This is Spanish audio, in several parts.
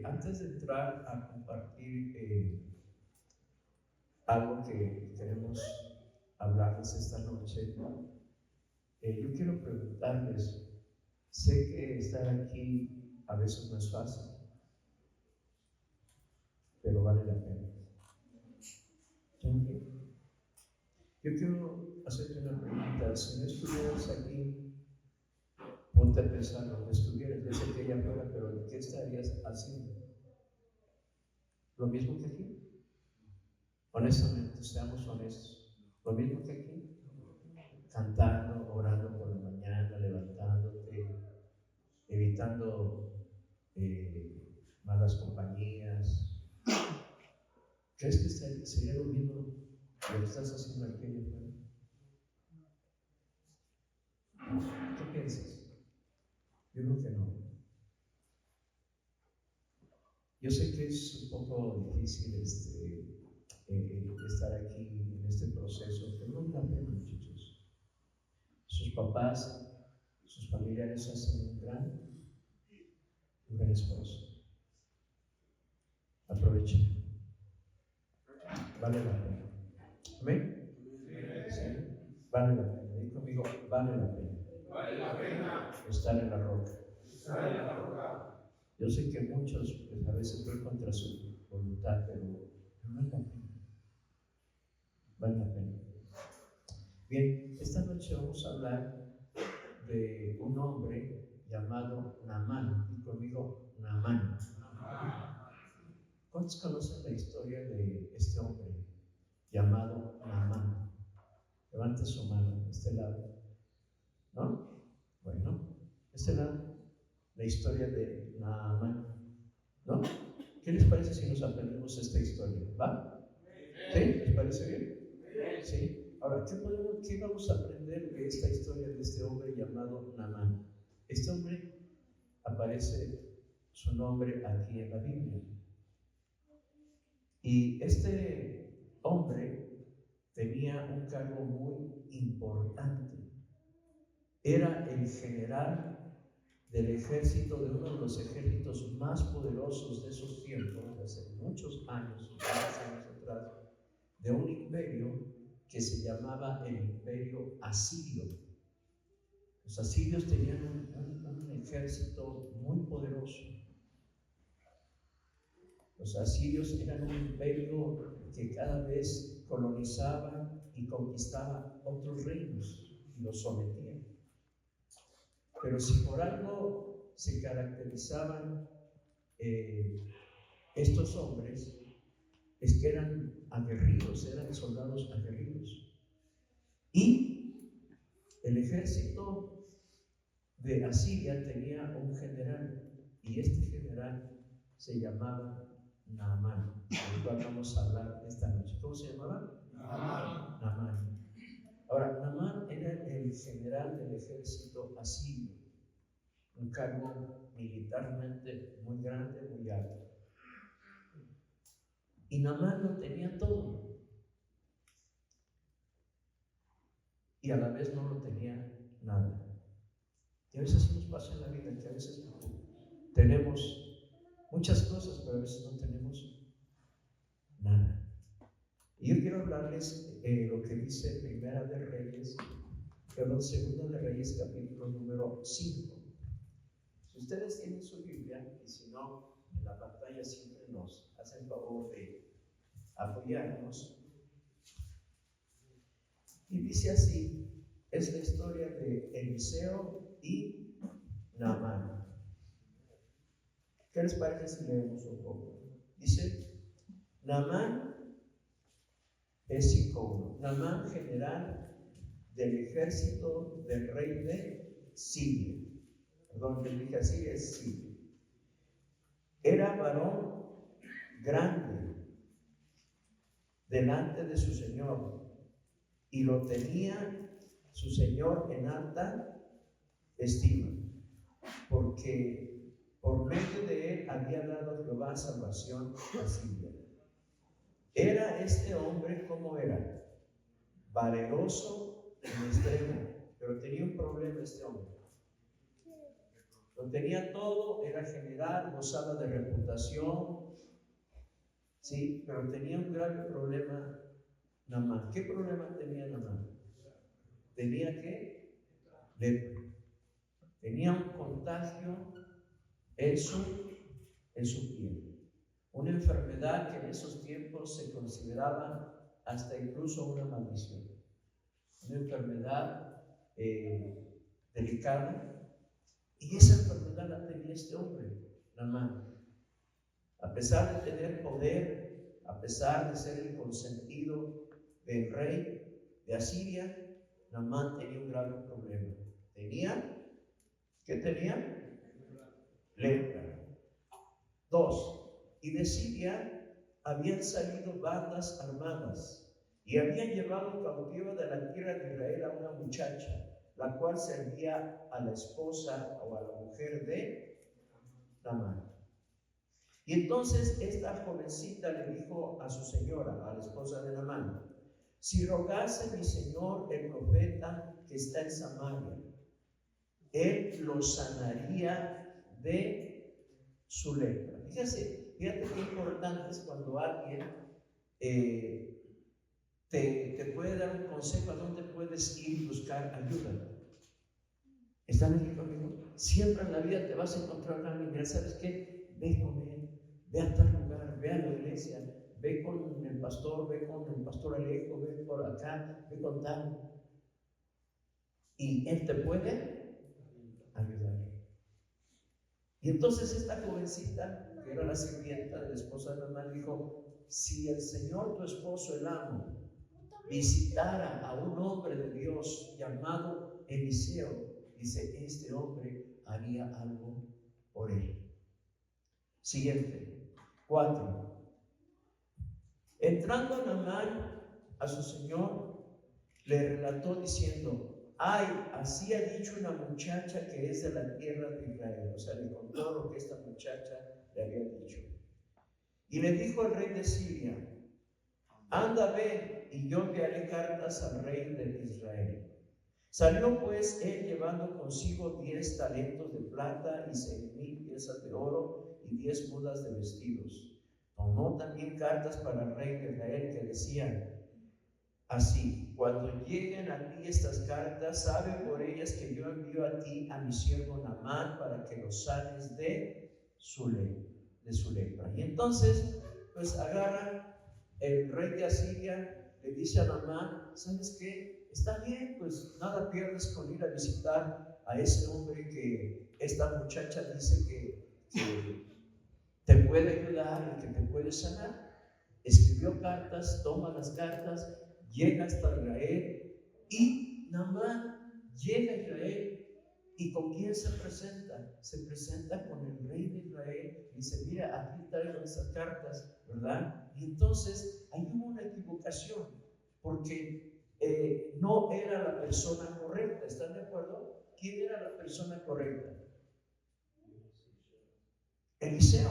Antes de entrar a compartir algo que queremos hablarles esta noche, yo quiero preguntarles, sé que estar aquí a veces no es fácil, pero vale la pena. Yo quiero hacerte una pregunta. Si no estuvieras aquí, ponte a pensar donde estuvieras. Yo sé que allá afuera, pero ¿qué estarías haciendo? ¿Lo mismo que aquí? Honestamente, seamos honestos. ¿Lo mismo que aquí? Cantando, orando por la mañana, levantándote, evitando malas compañías. ¿Crees que sería lo mismo lo que estás haciendo aquí allá afuera? ¿Qué piensas? Yo creo que no. Yo sé que es un poco difícil estar aquí en este proceso, pero no es la pena, muchachos. Sus papás, sus familiares hacen un gran esfuerzo. Aprovechen. Vale la pena. ¿Amén? Sí. Vale la pena. Dí conmigo, vale la pena. Vale la pena estar en la roca. estar en la roca. Yo sé que muchos pues, a veces van contra su voluntad, pero vale la pena. Vale la pena. Bien, esta noche vamos a hablar de un hombre llamado Naamán. Y conmigo, Naamán. ¿Cuántos conocen la historia de este hombre llamado Naamán? Levante su mano, este lado. ¿No? Bueno, este lado, la historia de Naamán. ¿No? ¿Qué les parece si nos aprendemos esta historia? ¿Va? ¿Sí? ¿Les parece bien? Sí. Ahora, ¿qué vamos a aprender de esta historia de este hombre llamado Naamán? Este hombre aparece su nombre aquí en la Biblia. Y este hombre tenía un cargo muy importante. Era el general del ejército, de uno de los ejércitos más poderosos de esos tiempos, de hace muchos años atrás, de un imperio que se llamaba el Imperio Asirio. Los asirios tenían un ejército muy poderoso. Los asirios eran un imperio que cada vez colonizaba y conquistaba otros reinos y los sometían. Pero si por algo se caracterizaban estos hombres, es que eran aguerridos, eran soldados aguerridos. Y el ejército de Asiria tenía un general, y este general se llamaba Naamán, del cual vamos a hablar esta noche. ¿Cómo se llamaba? Naamán. Ahora, Naamán era el general del ejército asirio, un cargo militarmente muy grande, muy alto. Y Naamán lo tenía todo. Y a la vez no lo tenía nada. Y a veces nos pasa en la vida que a veces tenemos muchas cosas, pero a veces no tenemos nada. Y yo quiero hablarles lo que dice Segunda de Reyes, capítulo número 5. Si ustedes tienen su Biblia, y si no, en la pantalla siempre nos hacen favor de apoyarnos. Y dice así, es la historia de Eliseo y Naamán. ¿Qué les parece si leemos un poco? Dice, Naamán es Sicono. Naamán, general del ejército del rey de Siria. Perdón, que dije así, es Siria. Era varón grande delante de su señor, y lo tenía su señor en alta estima, porque por medio de él había dado Jehová salvación a Siria. Era este hombre, ¿cómo era? Valeroso en extremo, pero tenía un problema este hombre. Lo tenía todo, era general, gozaba de reputación, sí, pero tenía un grave problema Naamán. ¿Qué problema tenía Naamán? Tenía que lepra. Tenía un contagio en su piel. Una enfermedad que en esos tiempos se consideraba hasta incluso una maldición. Una enfermedad delicada. Y esa enfermedad la tenía este hombre, Naamán. A pesar de tener poder, a pesar de ser el consentido del rey de Asiria, Naamán tenía un grave problema. ¿Qué tenía? Lepra. 2. Y de Siria habían salido bandas armadas y habían llevado cautiva de la tierra de Israel a una muchacha, la cual servía a la esposa o a la mujer de Naamán. Y entonces esta jovencita le dijo a su señora, a la esposa de Naamán: si rogase mi señor el profeta que está en Samaria, él lo sanaría de su lepra. Fíjate qué importante es cuando alguien te puede dar un consejo a dónde puedes ir y buscar ayuda. ¿Están aquí conmigo? Siempre en la vida te vas a encontrar a alguien. ¿Sabes qué? Ve con él, ve a tal lugar, ve a la iglesia, ve con el pastor Alejo, ve por acá, ve con tal. Y él te puede ayudar. Y entonces esta jovencita, que era la sirvienta de la esposa de Naamán, dijo: si el Señor tu esposo, el amo, visitara a un hombre de Dios llamado Eliseo, dice, este hombre haría algo por él. Siguiente. 4. Entrando Naamán a su señor, le relató diciendo: ay, así ha dicho una muchacha que es de la tierra de Israel. O sea, le contó lo que esta muchacha le había dicho. Y le dijo al rey de Siria: anda, ven, y yo enviaré cartas al rey de Israel. Salió pues él llevando consigo 10 talentos de plata y 6,000 piezas de oro y 10 mudas de vestidos. Tomó también cartas para el rey de Israel que decían así: cuando lleguen a ti estas cartas, sabe por ellas que yo envío a ti a mi siervo Naamán para que lo sanes de su lepra. Y entonces, pues agarra el rey de Asiria, le dice a Naamán: ¿sabes qué? Está bien, pues nada pierdes con ir a visitar a ese hombre que esta muchacha dice que te puede ayudar y que te puede sanar. Escribió cartas, toma las cartas, llega hasta Israel, y Naamán llega a Israel. ¿Y con quién se presenta? Se presenta con el rey de Israel. Dice: mira, aquí traigo esas cartas, ¿verdad? Y entonces ahí hubo una equivocación, porque no era la persona correcta. ¿Están de acuerdo? ¿Quién era la persona correcta? Eliseo.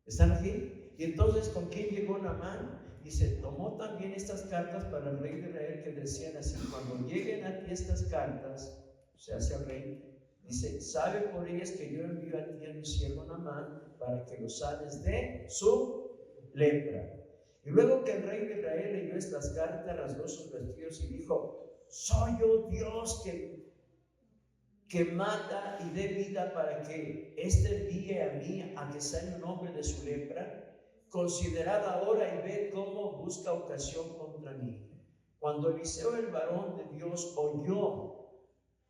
¿Están aquí? Y entonces, ¿con quién llegó Naamán? Dice: tomó también estas cartas para el rey de Israel que decían así: cuando lleguen a ti estas cartas, o sea, hacia el rey, dice: sabe por ellas que yo envío a ti a mi siervo Naamán para que lo sanes de su lepra. Y luego que el rey de Israel leyó estas cartas, rasgó sus vestidos y dijo: soy yo Dios que mata y dé vida para que éste envíe a mí a que sane un hombre de su lepra. Considerad ahora y ved cómo busca ocasión contra mí. Cuando Eliseo, el varón de Dios, oyó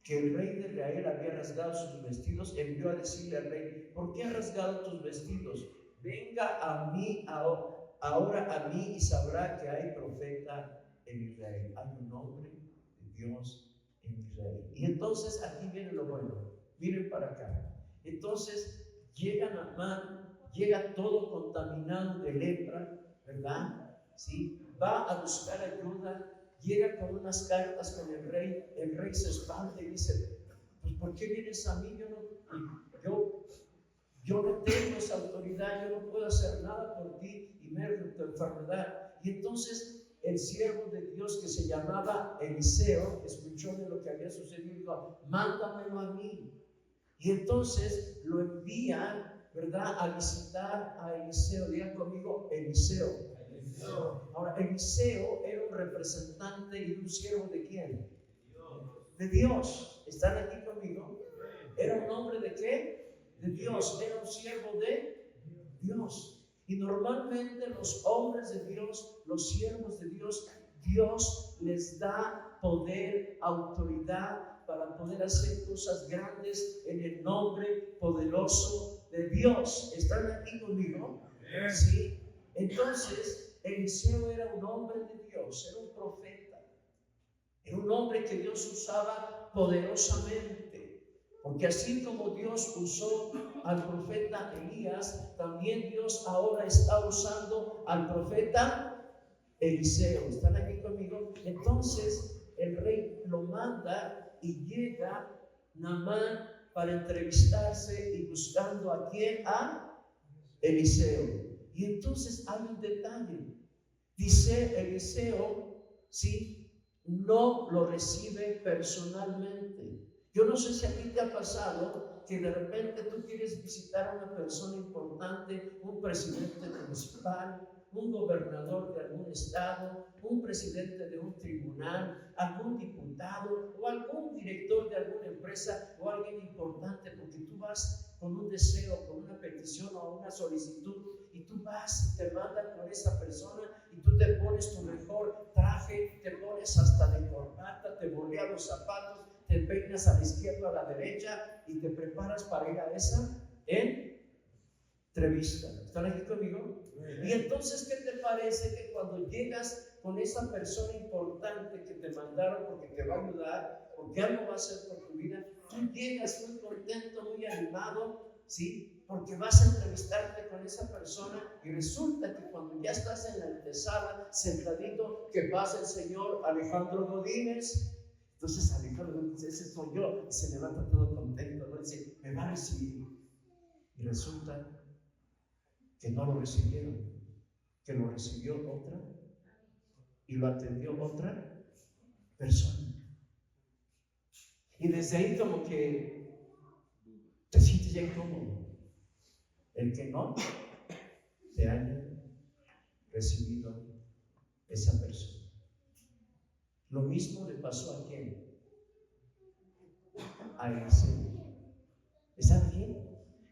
que el rey de Israel había rasgado sus vestidos, envió a decirle al rey: ¿por qué has rasgado tus vestidos? Venga a mí ahora a mí y sabrá que hay profeta en Israel. Hay un hombre de Dios en Israel. Y entonces aquí viene lo bueno. Miren para acá. Entonces llega Naamán, llega todo contaminado de lepra, ¿verdad? ¿Sí? Va a buscar ayuda, llega con unas cartas con el rey se espanta y dice: pues ¿por qué vienes a mí? Yo no tengo esa autoridad, yo no puedo hacer nada por ti y ver tu enfermedad. Y entonces el siervo de Dios, que se llamaba Eliseo, escuchó de lo que había sucedido y dijo: mándamelo a mí. Y entonces lo envía, ¿verdad?, a visitar a Eliseo. Diga conmigo, Eliseo. Ahora, Eliseo era un representante y un siervo ¿de quién? De Dios. ¿Están aquí conmigo? ¿Era un hombre de qué? De Dios. Era un siervo de Dios. Y normalmente los hombres de Dios, los siervos de Dios, Dios les da poder, autoridad para poder hacer cosas grandes en el nombre poderoso de Dios. ¿Están aquí conmigo? Sí. Entonces, Eliseo era un hombre de Dios, era un profeta. Era un hombre que Dios usaba poderosamente. Porque así como Dios usó al profeta Elías, también Dios ahora está usando al profeta Eliseo. ¿Están aquí conmigo? Entonces el rey lo manda y llega Naamán para entrevistarse y buscando a quién, a Eliseo. Y entonces hay un detalle. Dice Eliseo, sí, no lo recibe personalmente. Yo no sé si a ti te ha pasado que de repente tú quieres visitar a una persona importante, un presidente municipal, un gobernador de algún estado, un presidente de un tribunal, algún diputado o algún director de alguna empresa o alguien importante, porque tú vas con un deseo, con una petición o una solicitud y tú vas y te mandan con esa persona y tú te pones tu mejor traje, te pones hasta de corbata, te boleas los zapatos, te peinas a la izquierda o a la derecha y te preparas para ir a esa entrevista. ¿Están aquí conmigo? Y entonces, ¿qué te parece que cuando llegas con esa persona importante que te mandaron porque te va a ayudar, porque algo va a hacer por tu vida, tú llegas muy contento, muy animado, ¿sí? Porque vas a entrevistarte con esa persona y resulta que cuando ya estás en la antesala, sentadito, que pasa el señor Alejandro Godínez. Entonces Alejandro dice, ese soy yo, y se levanta todo contento, ¿no? Dice, me va a recibir. Y resulta que no lo recibieron, que lo recibió otra y lo atendió otra persona. Y desde ahí como que te sientes ya incómodo. El que no te haya recibido esa persona. Lo mismo le pasó a quién? A Eliseo. ¿Están aquí?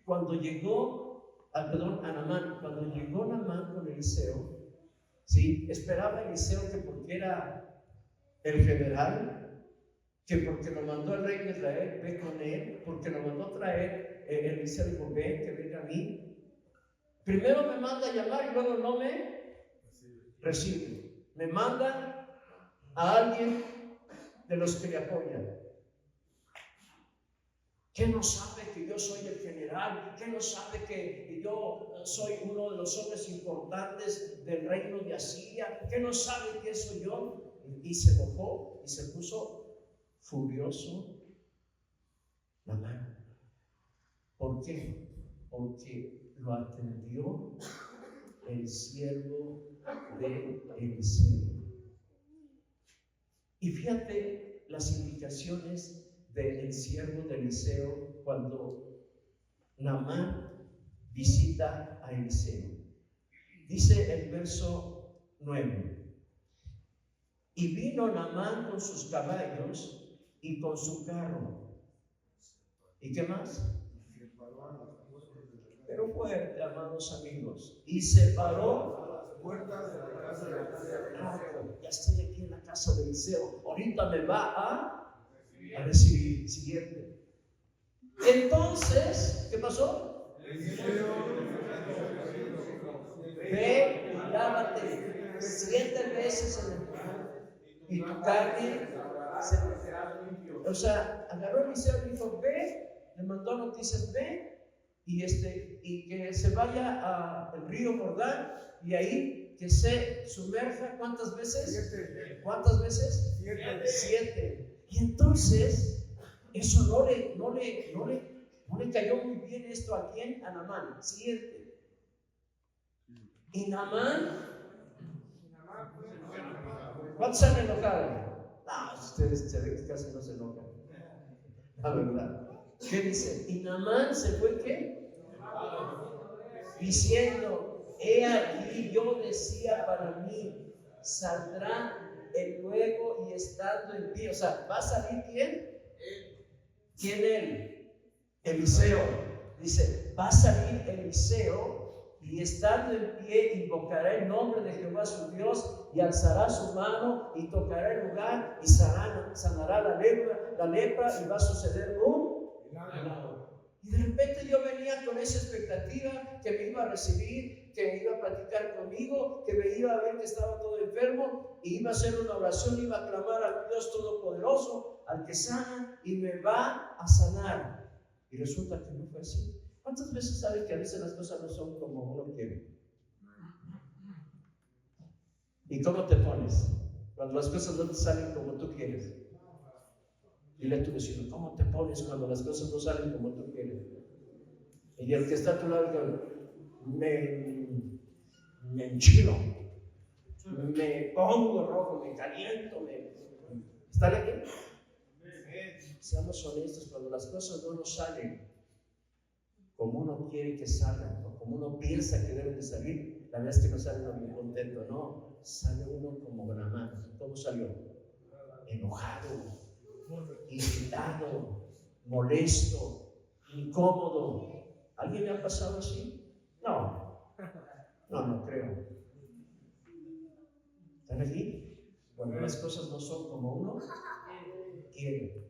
Cuando llegó, a Naamán, cuando llegó Naamán con Eliseo, ¿sí? Esperaba Eliseo que porque era el general, que porque lo mandó el rey de Israel, ve con él, porque lo mandó a traer, Eliseo dijo, ven, que venga a mí. Primero me manda a llamar y luego no me recibe. Me manda a alguien de los que le apoyan. ¿Qué no sabe que yo soy el general? ¿Qué no sabe que yo soy uno de los hombres importantes del reino de Asiria? ¿Qué no sabe quién soy yo? Y se enojó y se puso furioso Naamán. ¿Por qué? Porque lo atendió el siervo de Eliseo. Y fíjate las indicaciones del siervo de Eliseo cuando Naamán visita a Eliseo. Dice el verso 9: y vino Naamán con sus caballos y con su carro. ¿Y qué más? Pero fuerte, amados amigos. Y se paró a las puertas de la casa de Eliseo. Ya estoy aquí en la casa de Eliseo. Ahorita me va a recibir. Siguiente. Entonces, ¿qué pasó? Ve y lávate 7 veces en el mar y tu carne se volverá limpio. O sea, agarró Eliseo y dijo, ve, le mandó noticias, ve y que se vaya al río Jordán y ahí que se sumerja. ¿Cuántas veces? 7. ¿Cuántas veces? 7. Y entonces eso no le cayó muy bien esto a quién, a Naamán. 7. Y Naamán, ¿cuántos han enojado? No, ustedes se ven que casi no se enojan, la verdad. ¿Qué dice? Y Naamán se fue, ¿qué? Diciendo, he aquí, yo decía para mí, saldrá él luego y estando en pie. O sea, ¿va a salir quién? ¿Quién él? Eliseo. Dice, va a salir Eliseo y estando en pie invocará el nombre de Jehová su Dios y alzará su mano y tocará el lugar y sanará la lepra y va a suceder un milagro. Y de repente yo venía con esa expectativa que me iba a recibir, que me iba a platicar conmigo, que me iba a ver que estaba todo enfermo y iba a hacer una oración, iba a clamar al Dios Todopoderoso, al que sana y me va a sanar. Y resulta que no fue así. ¿Cuántas veces sabes que a veces las cosas no son como uno quiere? ¿Y cómo te pones cuando las cosas no te salen como tú quieres? Dile a tu vecino, ¿cómo te pones cuando las cosas no salen como tú quieres? Y el que está a tu lado, me enchilo, me pongo rojo, me caliento, ¿Están aquí? Seamos honestos, cuando las cosas no nos salen como uno quiere que salgan, o como uno piensa que deben de salir, la verdad es que no sale uno bien contento, no, sale uno como Naamán. ¿Cómo salió? Enojado, irritado, molesto, incómodo. ¿Alguien le ha pasado así? No creo. ¿Están aquí? Cuando las cosas no son como uno quiere.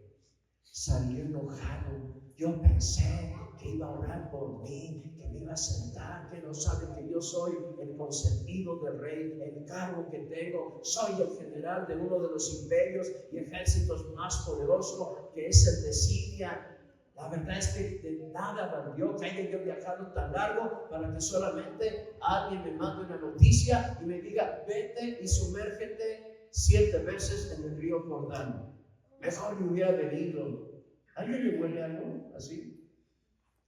Salí enojado. Yo pensé que iba a orar por mí, que me iba a sentar, que no sabe que yo soy el consentido del rey, el cargo que tengo, soy el general de uno de los imperios y ejércitos más poderosos, que es el de Siria. La verdad es que de nada valió que haya yo viajado tan largo para que solamente alguien me mande una noticia y me diga, vete y sumérgete 7 veces en el río Jordán. Mejor me hubiera venido. ¿Alguien le huele algo así?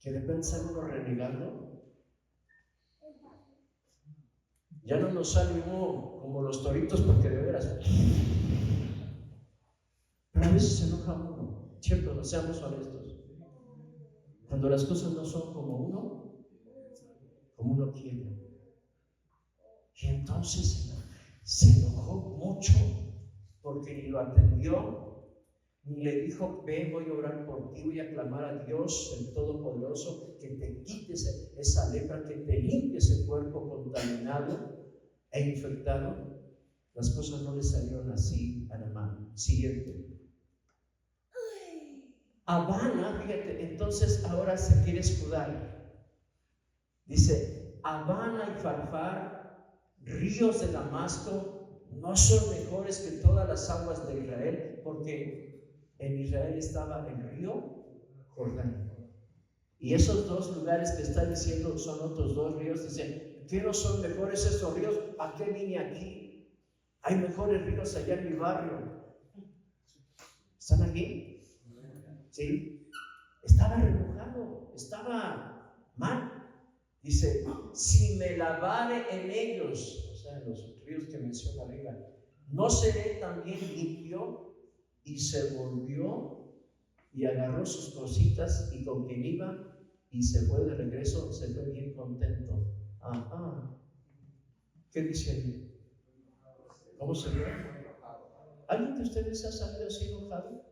Que de repente sale uno renegando. Ya no nos sale uno como los toritos porque de veras. Pero a veces se enoja uno. Cierto, no seamos honestos. Cuando las cosas no son como uno quiere. Y entonces se enojó mucho porque ni lo atendió, ni le dijo, ve, voy a orar por ti, voy a clamar a Dios, el Todopoderoso, que te quites esa lepra, que te limpie ese cuerpo contaminado e infectado. Las cosas no le salieron así a Naamán. Siguiente. Habana, fíjate, entonces ahora se quiere escudar. Dice, Habana y Farfar, ríos de Damasco, no son mejores que todas las aguas de Israel, porque en Israel estaba el río Jordán. Y esos dos lugares que está diciendo son otros dos ríos. Dicen, ¿qué no son mejores esos ríos? ¿A qué vine aquí? Hay mejores ríos allá en mi barrio. ¿Están aquí? ¿Sí? Estaba remojado, estaba mal. Dice, si me lavare en ellos, o sea, en los ríos que menciona arriba, ¿no seré también limpio? Y se volvió y agarró sus cositas y con quien iba y se fue de regreso, se fue bien contento. Ajá. ¿Qué dice ahí? ¿Cómo se ve? ¿Alguien de ustedes ha salido así enojado?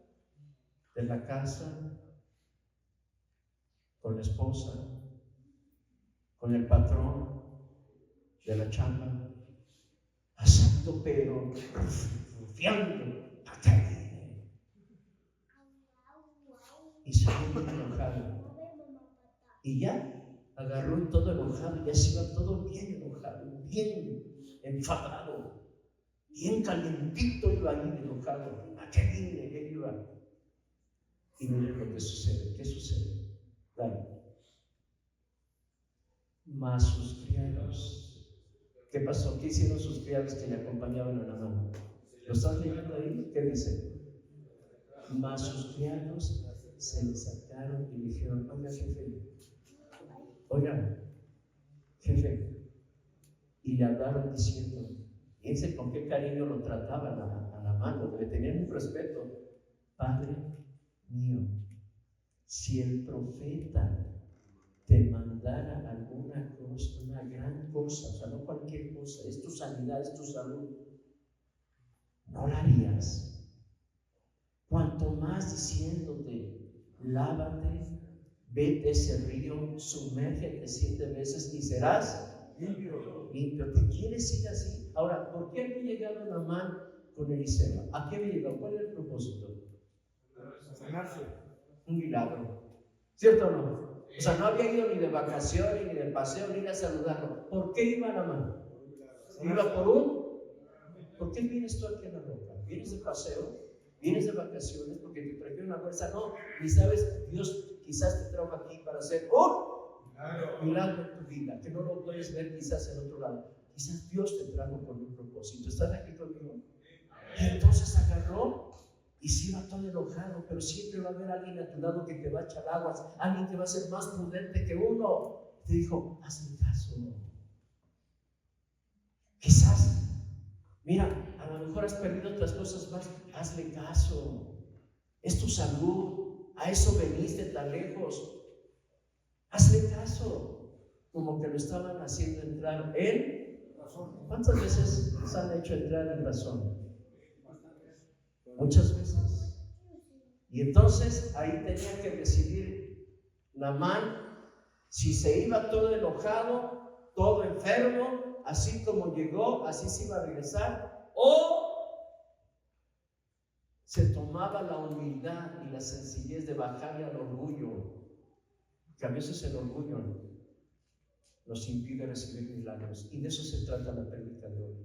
De la casa, con la esposa, con el patrón, de la chamba, pasando pero rufiando, y salió bien enojado. Y ya agarró todo enojado, ya se iba todo bien enojado, bien enfadado, bien calientito iba ahí enojado. ¿A qué vine? ¿Qué iba? Y miren lo que sucede. ¿Qué sucede? Dale. Mas sus criados. ¿Qué pasó? ¿Qué hicieron sus criados que le acompañaban a Naamán? ¿Lo estás leyendo ahí? ¿Qué dice? Mas sus criados se le sacaron y dijeron, oiga, jefe, y le hablaron diciendo, fíjense con qué cariño lo trataban a Naamán, le tenían un respeto. Padre mío, Si el profeta te mandara alguna cosa, una gran cosa, o sea, no cualquier cosa, es tu sanidad, es tu salud, no la harías. Cuanto más diciéndote, lávate, vete a ese río, sumérgete 7 veces y serás limpio. ¿Te quieres ir así? Ahora, ¿por qué había llegado Naamán con Eliseo? ¿A qué había llegado? ¿Cuál era el propósito? Sanarse. Un milagro. ¿Cierto o no? O sea, no había ido ni de vacaciones, ni de paseo, ni a saludarlo. ¿Por qué iba Naamán? ¿Iba ¿Por qué vienes tú aquí a la roca? ¿Vienes de paseo? ¿Vienes de vacaciones porque te trajeron una fuerza? No, ni sabes, Dios quizás te trajo aquí para hacer un milagro en tu vida, que no lo puedes ver quizás en otro lado. Quizás Dios te trajo con un propósito. ¿Estás aquí conmigo? Y entonces agarró y se iba todo enojado, pero siempre va a haber alguien a tu lado que te va a echar aguas, alguien que va a ser más prudente que uno. Te dijo, hazme caso. Quizás, mira, a lo mejor has perdido otras cosas más, hazle caso. Es tu salud, a eso veniste tan lejos. Hazle caso. Como que lo estaban haciendo entrar en razón. ¿Cuántas veces les han hecho entrar en razón? Muchas veces. Y entonces ahí tenía que decidir Naamán si se iba todo enojado, todo enfermo, así como llegó, así se iba a regresar, o se tomaba la humildad y la sencillez de bajarle al orgullo, que a veces el orgullo nos impide recibir milagros, y de eso se trata la prédica de hoy.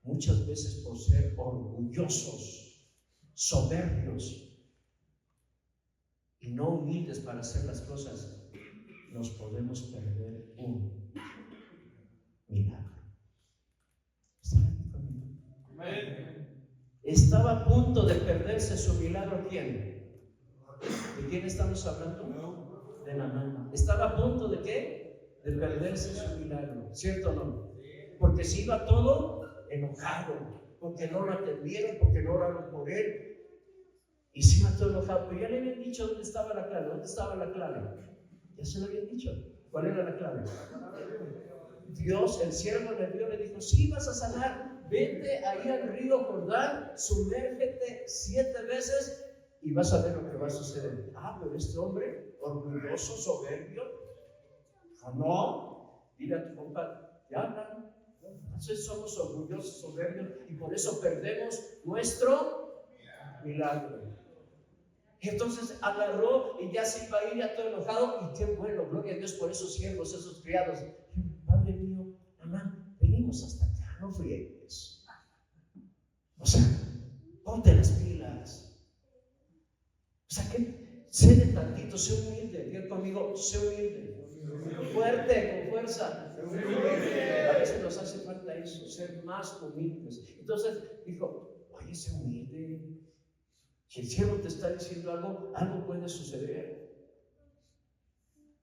Muchas veces por ser orgullosos, soberbios y no humildes para hacer las cosas, nos podemos perder un milagro. ¿Están aquí conmigo? Estaba a punto de perderse su milagro. ¿Quién? ¿De quién estamos hablando? De Naamán. Estaba a punto de ¿qué? De perderse su milagro, ¿cierto o no? Porque se iba todo enojado, porque no lo atendieron, porque no oraron por él. Y se iba todo enojado, pero ya le habían dicho dónde estaba la clave. ¿Dónde estaba la clave? Ya se lo habían dicho. ¿Cuál era la clave? Dios, el siervo de Dios, le dijo, sí, vas a sanar, vete ahí al río Jordán, sumérgete 7 veces y vas a ver lo que va a suceder. Pero este hombre, orgulloso, soberbio, no, dile a tu compadre, ya hablan. Entonces somos orgullosos, soberbios y por eso perdemos nuestro milagro. Entonces agarró y ya se iba a ir ya todo enojado. Y qué bueno, gloria a Dios por esos siervos, esos criados. Padre mío, mamá, venimos hasta acá, no friegues. O sea, ponte las pilas. O sea, que cede tantito, sé humilde. Diga conmigo, sé humilde. Fuerte, con fuerza. A veces nos hace falta eso, ser más humildes. Entonces dijo, oye, sé humilde. Si el cielo te está diciendo algo puede suceder.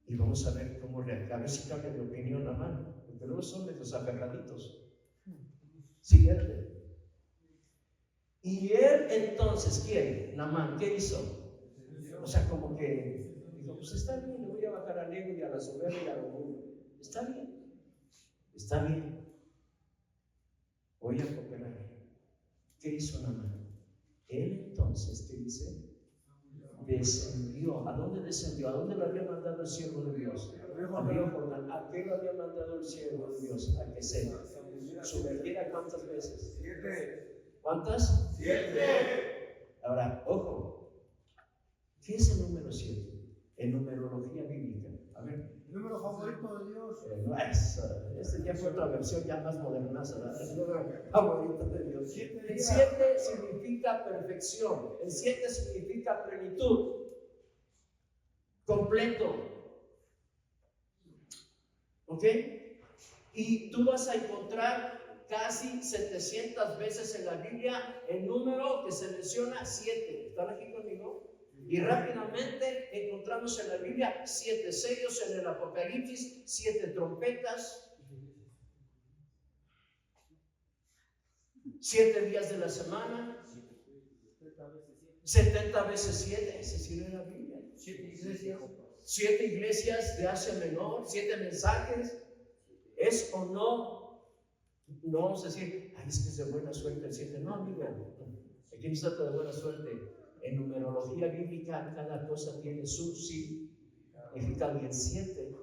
Y vamos a ver cómo a ver si cambia de opinión Naamán, porque luego son de los aferraditos. Siguiente. Y él entonces, ¿quién? Naamán, ¿qué hizo? O sea, como que dijo, pues está bien, le voy a bajar al ego y a la soberbia y al orgullo. Está bien, está bien. Voy a cooperar. ¿Qué hizo Naamán? Él entonces, ¿qué dice? Descendió. ¿A dónde descendió? ¿A dónde lo había mandado el siervo de Dios? Al río Jordán. ¿A qué lo había mandado el siervo de Dios? A que se sumergiera. ¿Cuántas veces? 7. ¿Cuántas? 7. Ahora, ojo. ¿Qué es el número 7? En numerología bíblica. A ver. El número favorito de Dios. Esta ya fue otra versión ya más moderna, ¿verdad? El número favorito de Dios. El 7 significa perfección. El 7 significa plenitud. Completo. ¿Ok? Y tú vas a encontrar casi 700 veces en la Biblia el número que se menciona 7. ¿Están aquí conmigo? Y rápidamente encontramos en la Biblia 7 sellos, en el Apocalipsis 7 trompetas, 7 días de la semana, 70 veces 7, ese sí era la Biblia. 7 iglesias de Asia Menor, 7 mensajes. ¿Es o no? No vamos a decir, ay, es que es de buena suerte el 7. No, amigo, aquí no se trata de buena suerte. En numerología bíblica, cada cosa tiene su significado. Y el 7,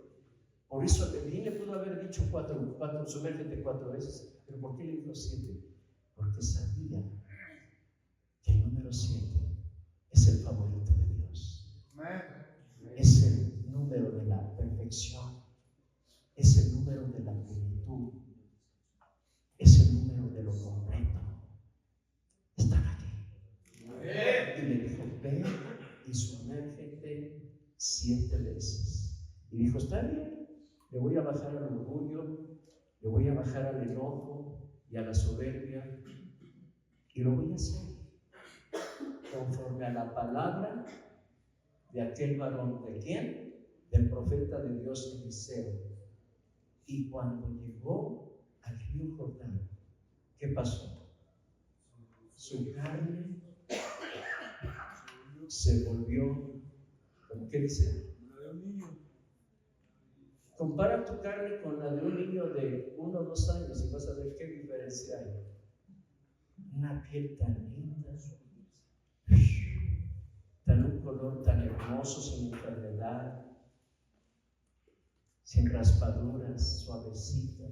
por eso bien le pudo haber dicho 4, sumérgete 4 veces. ¿Pero por qué le dijo 7? Porque sabía que el número 7 es el favorito de Dios. Es el número de la perfección. Es el número de la plenitud. Es el número de lo completo. Están aquí. Y le dijo, ve y sumérgete 7 veces. Y dijo, está bien, le voy a bajar al orgullo, le voy a bajar al enojo y a la soberbia, y lo voy a hacer conforme a la palabra de aquel varón. ¿De quién? Del profeta de Dios Eliseo. Y cuando llegó al río Jordán, ¿qué pasó? Su carne se volvió, ¿cómo que dice? Compara tu carne con la de un niño de 1 o 2 años y vas a ver qué diferencia hay. Una piel tan linda, tan un color tan hermoso, sin enfermedad, sin raspaduras, suavecita.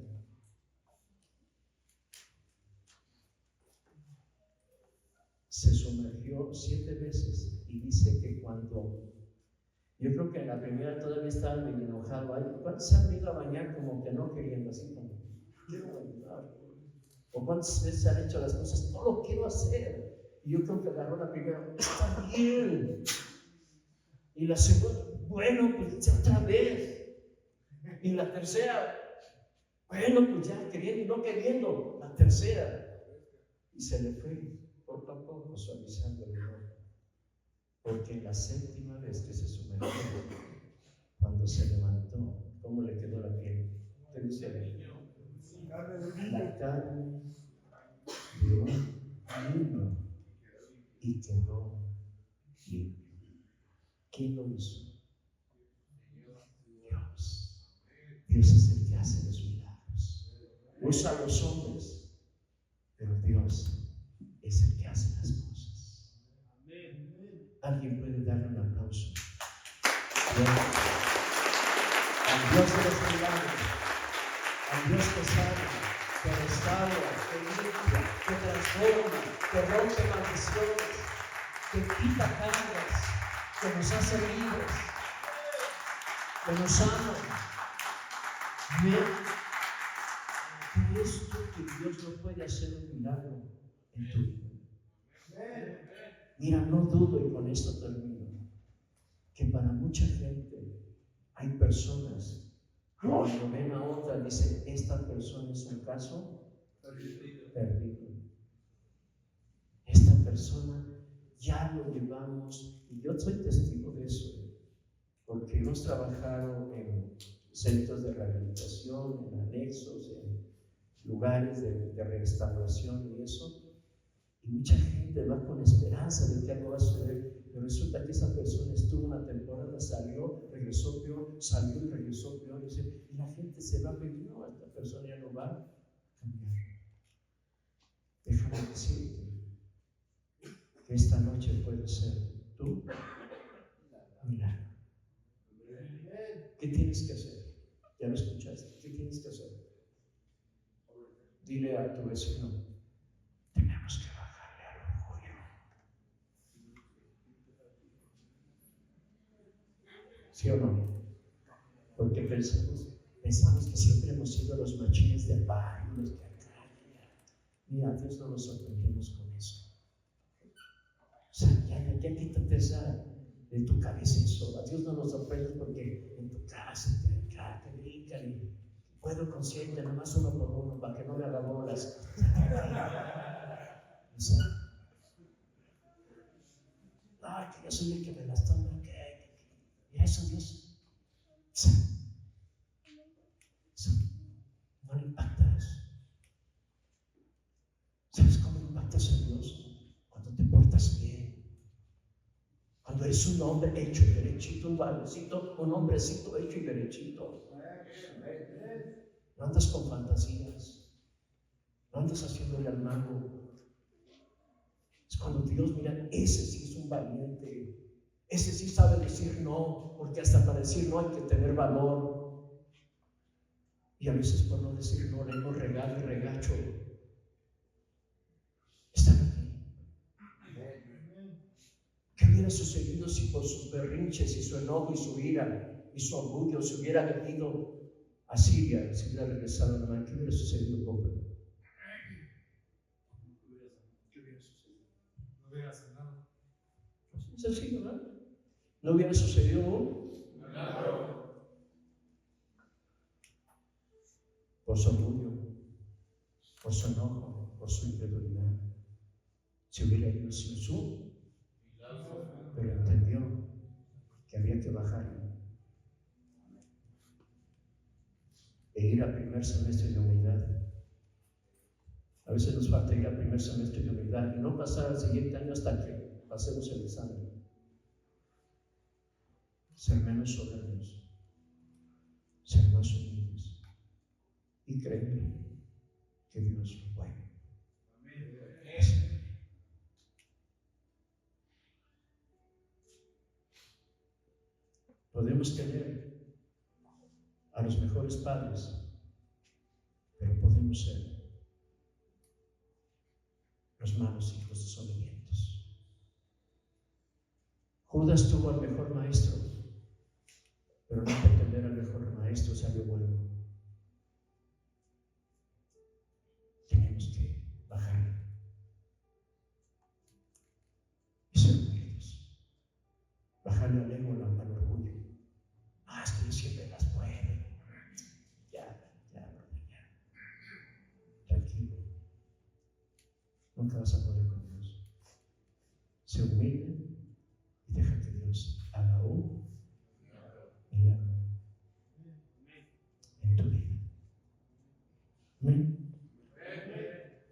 Se sumergió 7 veces y dice que cuando, yo creo que en la primera todavía estaba medio enojado. ¿Cuántos se han ido a bañar como que no queriendo, así como quiero ayudar? ¿O cuántas veces se han hecho las cosas? No lo quiero hacer. Y yo creo que agarró la primera, está bien. Y la segunda, bueno, pues ya otra vez. Y la tercera, bueno, pues ya queriendo y no queriendo. La tercera. Y se le fue poco a poco suavizando el dolor. Porque la 7ª vez que se sumergió, cuando se levantó, ¿cómo le quedó la piel? ¿Qué dice ahí? La carne de un niño y quedó limpio. ¿Quién lo hizo? Dios. Dios es el que hace los milagros. Usa a los hombres, pero Dios es el que hace las cosas. Alguien puede darle un aplauso al Dios de los milagros, al Dios que sana, que restaura, que limpia, que transforma, que rompe maldiciones, que quita cargas, que nos hace libres, que nos ama. Amén. ¿Crees tú que Dios no puede hacer un milagro en tu vida? Mira, no dudo, y con esto termino, que para mucha gente hay personas que cuando ven a otra dicen, esta persona es un caso perdido. Esta persona ya lo llevamos, y yo soy testigo de eso, porque hemos trabajado en centros de rehabilitación, en anexos, en lugares de restauración y eso. Y mucha gente va con esperanza de que algo va a suceder, pero resulta que esa persona estuvo una temporada, salió, regresó peor, salió y regresó peor, y la gente se va a pedir, no, esta persona ya no va a cambiar. Déjame decirte que esta noche puede ser tu milagro. ¿Qué tienes que hacer? ¿Ya lo escuchaste? ¿Qué tienes que hacer? Dile a tu vecino, tenemos que bajarle al orgullo. ¿Sí o no? Porque pensamos que siempre hemos sido los machines del barrio, los que acá. Mira, Dios no nos sorprendemos con eso. O sea, ya quítate esa de tu cabeza eso. A Dios no nos sorprende porque en tu casa te brincan y puedo consciente, nada más uno por uno, para que no me haga bolas. O sea, ay, que yo soy el que me las toma, y eso Dios, eso no le impacta eso. ¿Sabes cómo impactas a Dios? Cuando te portas bien, cuando eres un hombre hecho y derechito, un varoncito, un hombrecito hecho y derechito. No andas con fantasías, no andas haciéndole al mago. Es cuando Dios mira, ese sí es un valiente, ese sí sabe decir no, porque hasta para decir no hay que tener valor. Y a veces por no decir no le hemos regado y regacho. Están aquí. ¿Qué hubiera sucedido si por sus berrinches y su enojo y su ira y su orgullo se hubiera venido a Siria, si hubiera regresado a Namán? ¿Qué hubiera sucedido con él? ¿Qué hubiera sucedido? No hubiera cenado. Es sencillo, ¿no? ¿No hubiera sucedido un? Por su orgullo, por su enojo, por su incredulidad. Se hubiera ido sin su, pero entendió que había que bajarlo e ir al primer semestre de humildad. A veces nos falta ir al primer semestre de humildad y no pasar al siguiente año hasta que pasemos el examen. Ser menos soberbios, ser más humildes y creer que Dios es bueno. Podemos tener a los mejores padres, pero podemos ser los malos hijos desobedientes. Judas tuvo al mejor maestro, pero no pretender al mejor maestro salió bueno. Tenemos que bajar y ser humildes, bajarle al ego, al orgullo. Es que yo siempre las puedo. Ya. Tranquilo. Nunca vas a poder con Dios. Se humilde y deja que Dios haga un milagro en tu vida. Amén.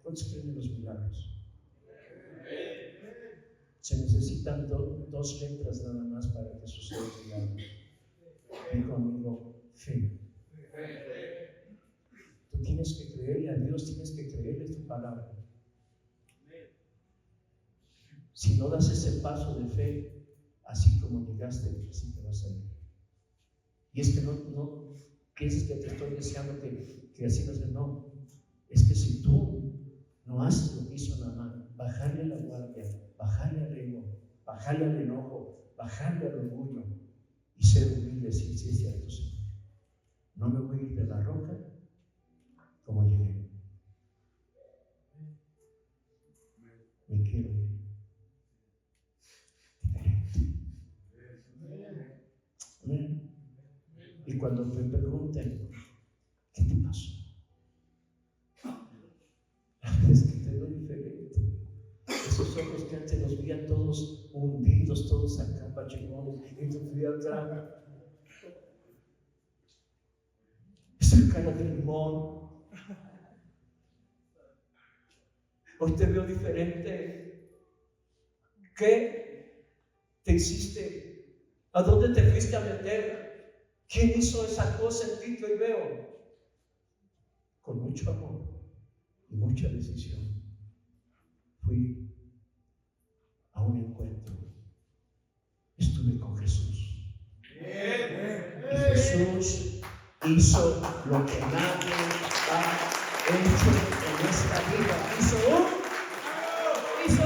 ¿Cuántos creen en los milagros? Se necesitan dos letras nada más para que suceda el milagro. Ven conmigo, fe. Tú tienes que creerle a Dios, tienes que creerle su palabra. Si no das ese paso de fe, así como llegaste, así te vas a ir. Y es que no pienses que te estoy deseando que así vas a hacer. No, es que si tú no haces lo que hizo Naamán, bajarle la guardia, bajarle al ego, bajarle al enojo, bajarle al orgullo y ser humilde, sí es cierto, Señor. No me voy a ir de la roca como llegué. Me quiero ir diferente. Amén. Y cuando me pregunten, ¿qué te pasó? La verdad es que te veo diferente. Esos ojos que antes los veían todos hundidos, todos acá, pachecones, y tú fui acá. Esa cara de limón. Hoy te veo diferente. ¿Qué te hiciste? ¿A dónde te fuiste a meter? ¿Quién hizo esa cosa en ti que hoy veo? Con mucho amor y mucha decisión fui a un encuentro. Estuve con Jesús. Y Jesús hizo lo que nadie ha hecho en esta vida. Hizo